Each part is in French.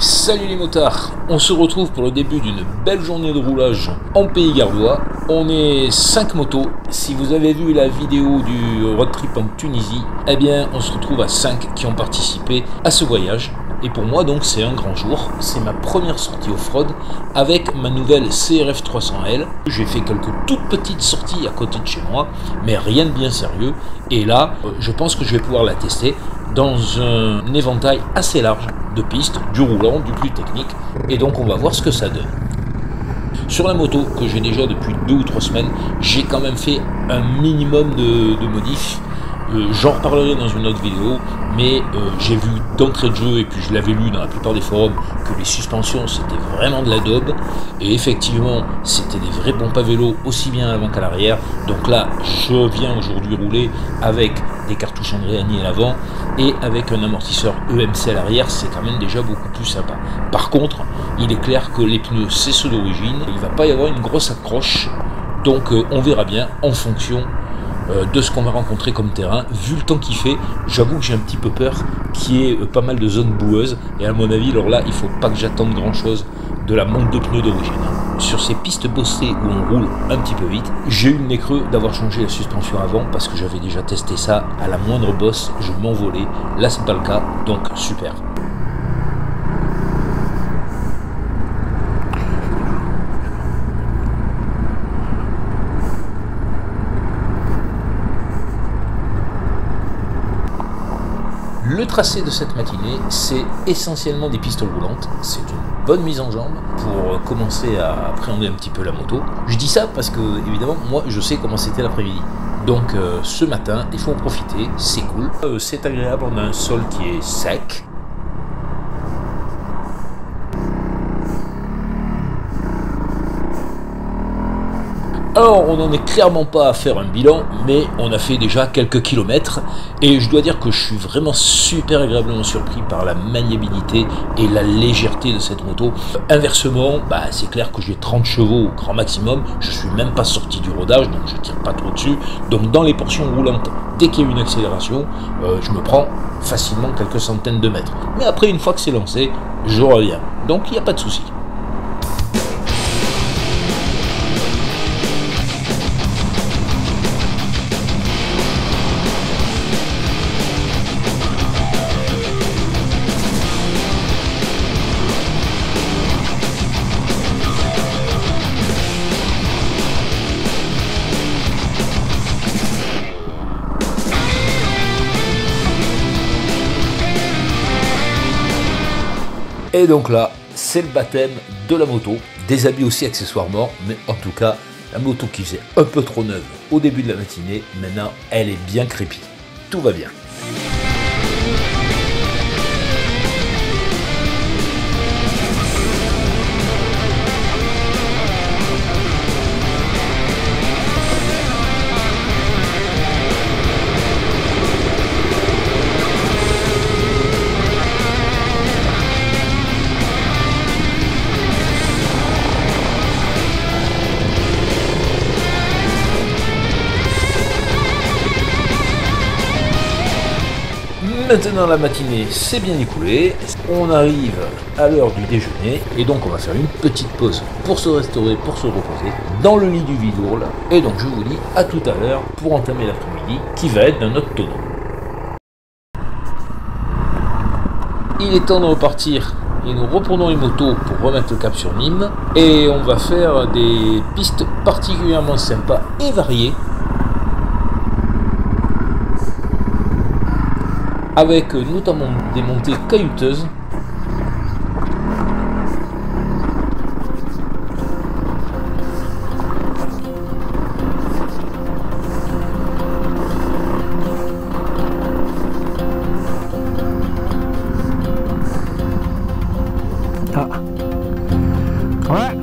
Salut les motards, on se retrouve pour le début d'une belle journée de roulage en Pays Gardois. On est 5 motos. Si vous avez vu la vidéo du road trip en Tunisie, eh bien on se retrouve à 5 qui ont participé à ce voyage. Et pour moi donc c'est un grand jour, c'est ma première sortie off-road avec ma nouvelle CRF 300L. J'ai fait quelques toutes petites sorties à côté de chez moi, mais rien de bien sérieux. Et là, je pense que je vais pouvoir la tester dans un éventail assez large de pistes, du roulant, du plus technique. Et donc on va voir ce que ça donne. Sur la moto que j'ai déjà depuis 2 ou 3 semaines, j'ai quand même fait un minimum de modifs. J'en reparlerai dans une autre vidéo, mais j'ai vu d'entrée de jeu, et puis je l'avais lu dans la plupart des forums, que les suspensions c'était vraiment de la daube, et effectivement c'était des vrais pompes à vélo aussi bien à l'avant qu'à l'arrière. Donc là je viens aujourd'hui rouler avec des cartouches Andréani à l'avant et avec un amortisseur EMC à l'arrière, c'est quand même déjà beaucoup plus sympa. Par contre il est clair que les pneus c'est ceux d'origine, il ne va pas y avoir une grosse accroche, donc on verra bien en fonction de ce qu'on va rencontrer comme terrain. Vu le temps qu'il fait, j'avoue que j'ai un petit peu peur qu'il y ait pas mal de zones boueuses, et à mon avis alors là il faut pas que j'attende grand chose de la monte de pneus d'origine. Sur ces pistes bossées où on roule un petit peu vite, j'ai eu le nez creux d'avoir changé la suspension avant parce que j'avais déjà testé ça à la moindre bosse, je m'envolais. Là c'est pas le cas, donc super. Le tracé de cette matinée, c'est essentiellement des pistes roulantes. C'est une bonne mise en jambe pour commencer à appréhender un petit peu la moto. Je dis ça parce que, évidemment, moi, je sais comment c'était l'après-midi. Donc, ce matin, il faut en profiter, c'est cool. C'est agréable, on a un sol qui est sec. Alors, on n'en est clairement pas à faire un bilan, mais on a fait déjà quelques kilomètres, et je dois dire que je suis vraiment super agréablement surpris par la maniabilité et la légèreté de cette moto. Inversement, c'est clair que j'ai 30 chevaux au grand maximum, je suis même pas sorti du rodage, donc je tire pas trop dessus. Donc dans les portions roulantes, dès qu'il y a une accélération, je me prends facilement quelques centaines de mètres. Mais après, une fois que c'est lancé, je reviens, donc il n'y a pas de souci. Et donc là, c'est le baptême de la moto, des habits aussi accessoirement, mais en tout cas, la moto qui faisait un peu trop neuve au début de la matinée, maintenant elle est bien crépie. Tout va bien. Maintenant la matinée s'est bien écoulée, on arrive à l'heure du déjeuner et donc on va faire une petite pause pour se restaurer, pour se reposer dans le lit du Vidourle. Et donc je vous dis à tout à l'heure pour entamer l'après-midi qui va être d'un autre tonneau. Il est temps de repartir et nous reprenons les motos pour remettre le cap sur Nîmes et on va faire des pistes particulièrement sympas et variées, avec notamment des montées caillouteuses. Ah. Ouais.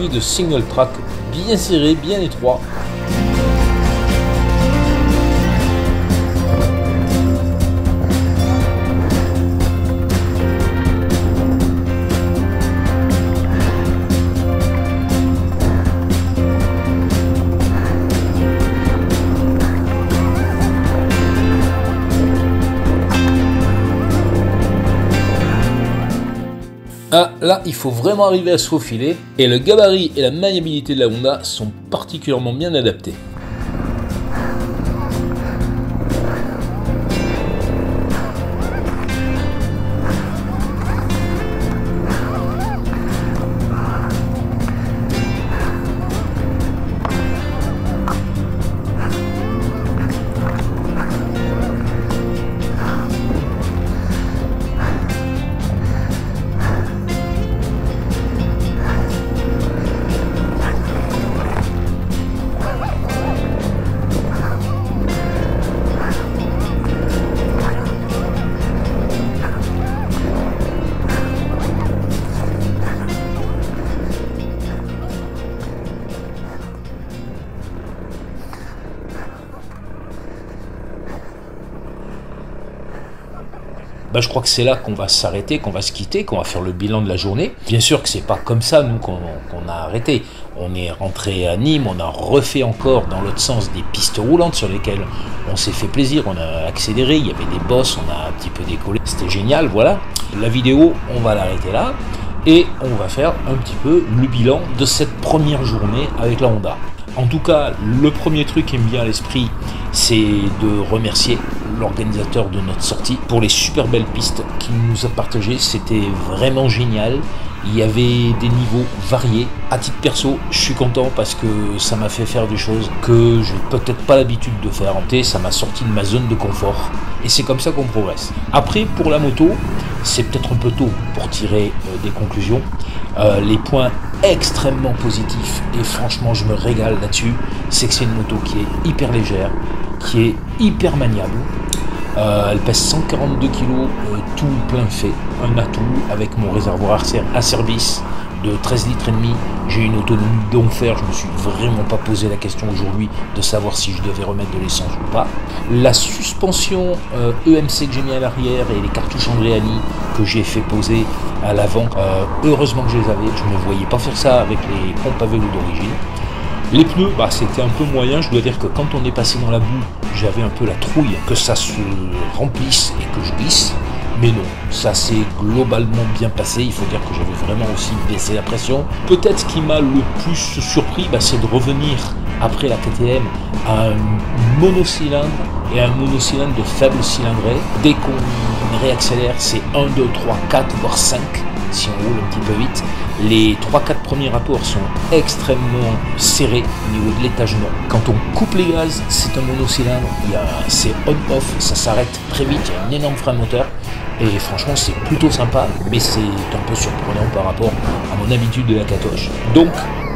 celui de single track, bien serré, bien étroit. Ah, là, il faut vraiment arriver à se faufiler, et le gabarit et la maniabilité de la Honda sont particulièrement bien adaptés. Je crois que c'est là qu'on va s'arrêter, qu'on va se quitter, qu'on va faire le bilan de la journée. Bien sûr que c'est pas comme ça, nous, qu'on a arrêté. On est rentré à Nîmes, on a refait encore dans l'autre sens des pistes roulantes sur lesquelles on s'est fait plaisir, on a accéléré, il y avait des bosses, on a un petit peu décollé. C'était génial, voilà. La vidéo, on va l'arrêter là. Et on va faire un petit peu le bilan de cette première journée avec la Honda. En tout cas, le premier truc qui me vient à l'esprit, c'est de remercier l'organisateur de notre sortie pour les super belles pistes qu'il nous a partagées. C'était vraiment génial. Il y avait des niveaux variés. À titre perso, je suis content parce que ça m'a fait faire des choses que je n'ai peut-être pas l'habitude de faire. Ça m'a sorti de ma zone de confort. Et c'est comme ça qu'on progresse. Après, pour la moto, c'est peut-être un peu tôt pour tirer des conclusions. Les points extrêmement positifs, et franchement je me régale là-dessus, c'est que c'est une moto qui est hyper légère, qui est hyper maniable. Elle pèse 142 kg, tout plein fait, un atout avec mon réservoir à service de 13 litres et demi. J'ai une autonomie d'enfer, je me suis vraiment pas posé la question aujourd'hui de savoir si je devais remettre de l'essence ou pas. La suspension EMC que j'ai mis à l'arrière et les cartouches Andréani que j'ai fait poser à l'avant, heureusement que je les avais, je ne me voyais pas faire ça avec les pompes à vélo d'origine. Les pneus, c'était un peu moyen, je dois dire que quand on est passé dans la boue, j'avais un peu la trouille que ça se remplisse et que je glisse. Mais non, ça s'est globalement bien passé, il faut dire que j'avais vraiment aussi baissé la pression. Peut-être ce qui m'a le plus surpris, c'est de revenir après la KTM à un monocylindre et un monocylindre de faible cylindrée. Dès qu'on réaccélère, c'est 1, 2, 3, 4, voire 5, si on roule un petit peu vite. Les 3-4 premiers rapports sont extrêmement serrés au niveau de l'étagement. Quand on coupe les gaz, c'est un monocylindre, c'est on-off, ça s'arrête très vite, il y a un énorme frein moteur. Et franchement, c'est plutôt sympa, mais c'est un peu surprenant par rapport à mon habitude de la Katoche. Donc,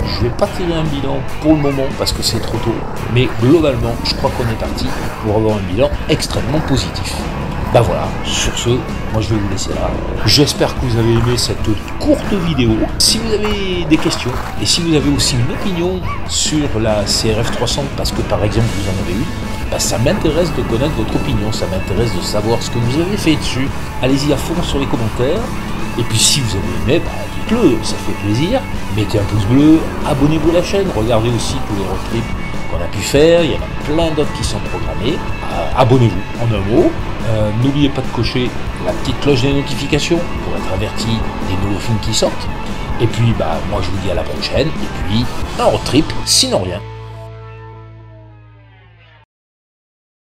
je ne vais pas tirer un bilan pour le moment parce que c'est trop tôt. Mais globalement, je crois qu'on est parti pour avoir un bilan extrêmement positif. Voilà, sur ce, moi je vais vous laisser là. J'espère que vous avez aimé cette courte vidéo. Si vous avez des questions et si vous avez aussi une opinion sur la CRF 300, parce que par exemple vous en avez une, ça m'intéresse de connaître votre opinion, ça m'intéresse de savoir ce que vous avez fait dessus. Allez-y à fond sur les commentaires. Et puis si vous avez aimé, dites-le, ça fait plaisir. Mettez un pouce bleu, abonnez-vous à la chaîne, regardez aussi tous les road trips qu'on a pu faire, il y en a plein d'autres qui sont programmés. Abonnez-vous en un mot. N'oubliez pas de cocher la petite cloche des notifications pour être averti des nouveaux films qui sortent. Et puis moi je vous dis à la prochaine, et puis un road trip sinon rien.